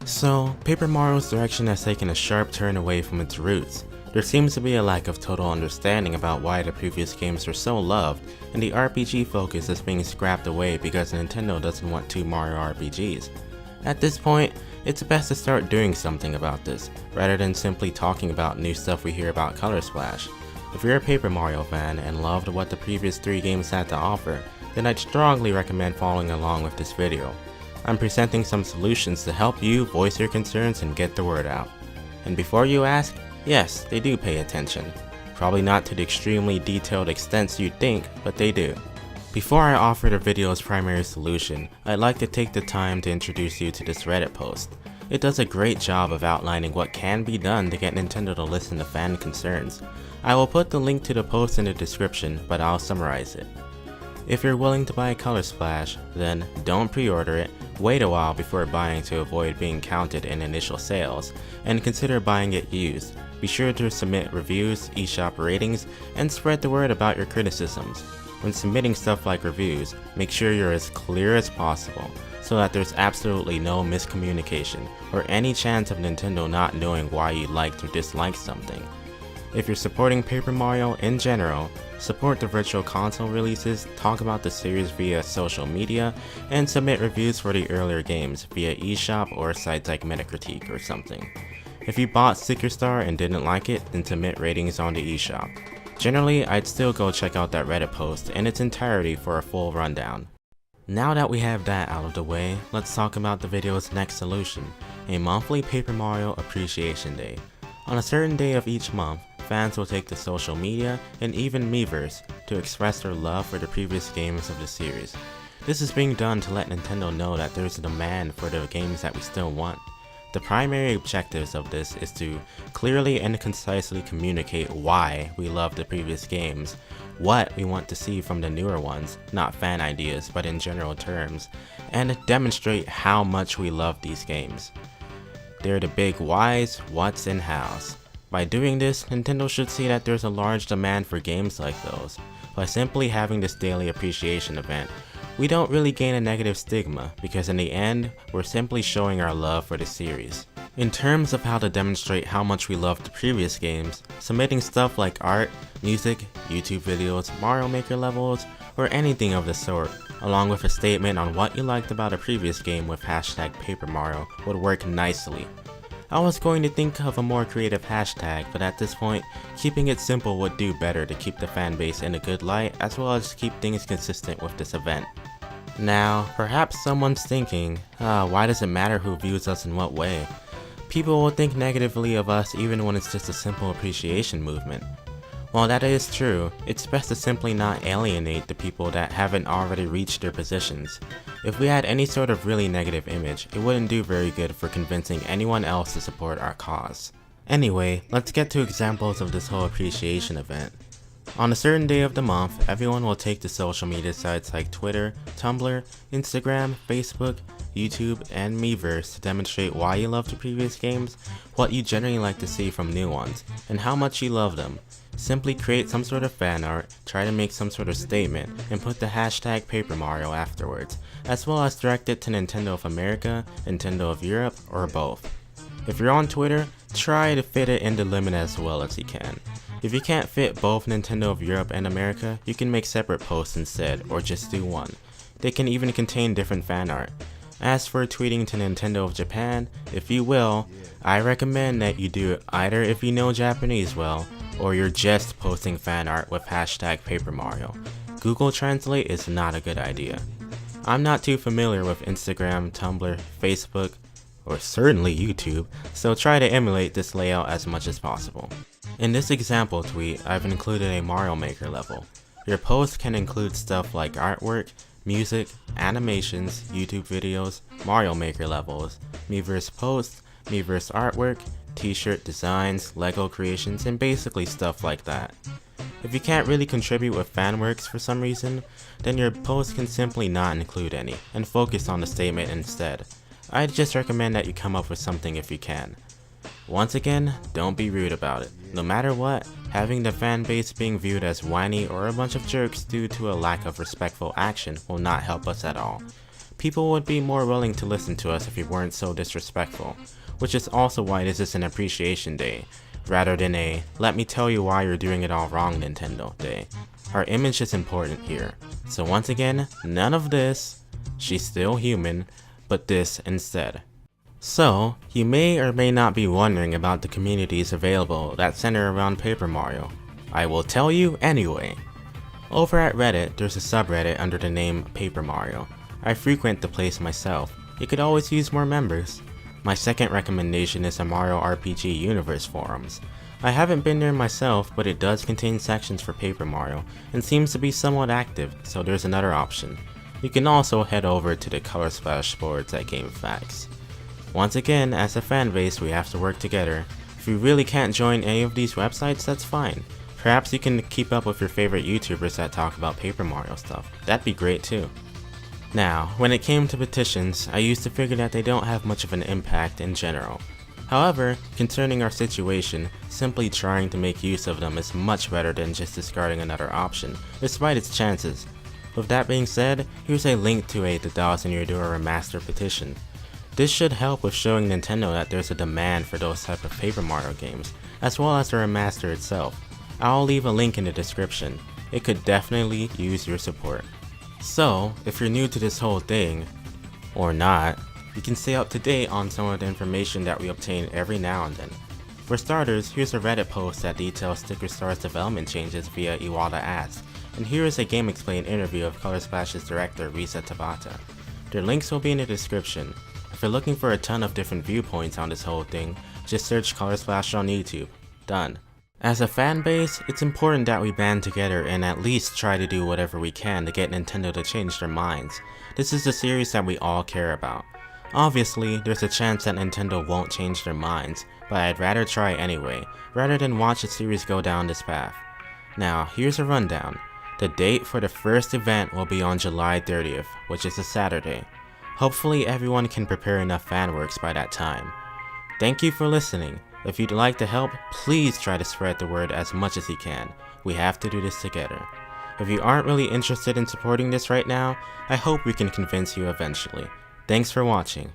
So, Paper Mario's direction has taken a sharp turn away from its roots. There seems to be a lack of total understanding about why the previous games were so loved, and the RPG focus is being scrapped away because Nintendo doesn't want two Mario RPGs. At this point, it's best to start doing something about this, rather than simply talking about new stuff we hear about Color Splash. If you're a Paper Mario fan and loved what the previous 3 games had to offer, then I'd strongly recommend following along with this video. I'm presenting some solutions to help you voice your concerns and get the word out. And before you ask, yes, they do pay attention. Probably not to the extremely detailed extents you'd think, but they do. Before I offer the video's primary solution, I'd like to take the time to introduce you to this Reddit post. It does a great job of outlining what can be done to get Nintendo to listen to fan concerns. I will put the link to the post in the description, but I'll summarize it. If you're willing to buy Color Splash, then don't pre-order it, wait a while before buying to avoid being counted in initial sales, and consider buying it used. Be sure to submit reviews, eShop ratings, and spread the word about your criticisms. When submitting stuff like reviews, make sure you're as clear as possible, so that there's absolutely no miscommunication, or any chance of Nintendo not knowing why you liked or disliked something. If you're supporting Paper Mario in general, support the Virtual Console releases, talk about the series via social media, and submit reviews for the earlier games via eShop or sites like Metacritic or something. If you bought Sticker Star and didn't like it, then submit ratings on the eShop. Generally, I'd still go check out that Reddit post in its entirety for a full rundown. Now that we have that out of the way, let's talk about the video's next solution, a monthly Paper Mario Appreciation Day. On a certain day of each month, fans will take to social media and even Miiverse to express their love for the previous games of the series. This is being done to let Nintendo know that there's a demand for the games that we still want. The primary objectives of this is to clearly and concisely communicate why we love the previous games, what we want to see from the newer ones, not fan ideas but in general terms, and demonstrate how much we love these games. They're the big whys, whats, and hows. By doing this, Nintendo should see that there's a large demand for games like those. By simply having this daily appreciation event, we don't really gain a negative stigma, because in the end, we're simply showing our love for the series. In terms of how to demonstrate how much we love the previous games, submitting stuff like art, music, YouTube videos, Mario Maker levels, or anything of the sort, along with a statement on what you liked about a previous game with hashtag #PaperMario would work nicely. I was going to think of a more creative hashtag, but at this point, keeping it simple would do better to keep the fanbase in a good light as well as keep things consistent with this event. Now, perhaps someone's thinking, why does it matter who views us in what way? People will think negatively of us even when it's just a simple appreciation movement. While that is true, it's best to simply not alienate the people that haven't already reached their positions. If we had any sort of really negative image, it wouldn't do very good for convincing anyone else to support our cause. Anyway, let's get to examples of this whole appreciation event. On a certain day of the month, everyone will take to social media sites like Twitter, Tumblr, Instagram, Facebook, YouTube, and Miiverse to demonstrate why you love the previous games, what you generally like to see from new ones, and how much you love them. Simply create some sort of fan art, try to make some sort of statement, and put the hashtag #PaperMario afterwards, as well as direct it to Nintendo of America, Nintendo of Europe, or both. If you're on Twitter, try to fit it in the limit as well as you can. If you can't fit both Nintendo of Europe and America, you can make separate posts instead, or just do one. They can even contain different fan art. As for tweeting to Nintendo of Japan, if you will, I recommend that you do it either if you know Japanese well, or you're just posting fan art with hashtag #PaperMario. Google Translate is not a good idea. I'm not too familiar with Instagram, Tumblr, Facebook, or certainly YouTube, so try to emulate this layout as much as possible. In this example tweet, I've included a Mario Maker level. Your post can include stuff like artwork, music, animations, YouTube videos, Mario Maker levels, Miiverse posts, Miiverse artwork, t-shirt designs, Lego creations, and basically stuff like that. If you can't really contribute with fanworks for some reason, then your post can simply not include any, and focus on the statement instead. I'd just recommend that you come up with something if you can. Once again, don't be rude about it. No matter what, having the fanbase being viewed as whiny or a bunch of jerks due to a lack of respectful action will not help us at all. people would be more willing to listen to us if we weren't so disrespectful, which is also why this is an appreciation day, rather than a let me tell you why you're doing it all wrong Nintendo day. Our image is important here, so once again, none of this, she's still human, but this instead. So, you may or may not be wondering about the communities available that center around Paper Mario. I will tell you anyway. Over at Reddit, there's a subreddit under the name Paper Mario. I frequent the place myself. You could always use more members. My second recommendation is the Mario RPG Universe forums. I haven't been there myself, but it does contain sections for Paper Mario and seems to be somewhat active, so there's another option. You can also head over to the Color Splash boards at Gamefaqs. Once again, as a fanbase, we have to work together. If you really can't join any of these websites, that's fine. Perhaps you can keep up with your favorite YouTubers that talk about Paper Mario stuff. That'd be great too. Now, when it came to petitions, I used to figure that they don't have much of an impact in general. However, concerning our situation, simply trying to make use of them is much better than just discarding another option, despite its chances. With that being said, here's a link to a The Dolls in Your Door remaster petition. This should help with showing Nintendo that there's a demand for those type of Paper Mario games, as well as the remaster itself. I'll leave a link in the description. It could definitely use your support. So, if you're new to this whole thing, or not, you can stay up to date on some of the information that we obtain every now and then. For starters, here's a Reddit post that details Sticker Star's development changes via Iwata Asks, and here is a GameXplain interview of Color Splash's director Risa Tabata. Their links will be in the description. If you're looking for a ton of different viewpoints on this whole thing, just search Color Splash on YouTube. Done. As a fanbase, it's important that we band together and at least try to do whatever we can to get Nintendo to change their minds. This is the series that we all care about. Obviously, there's a chance that Nintendo won't change their minds, but I'd rather try anyway, rather than watch the series go down this path. Now, here's a rundown. The date for the first event will be on July 30th, which is a Saturday. Hopefully everyone can prepare enough fanworks by that time. Thank you for listening. If you'd like to help, please try to spread the word as much as you can. We have to do this together. If you aren't really interested in supporting this right now, I hope we can convince you eventually. Thanks for watching.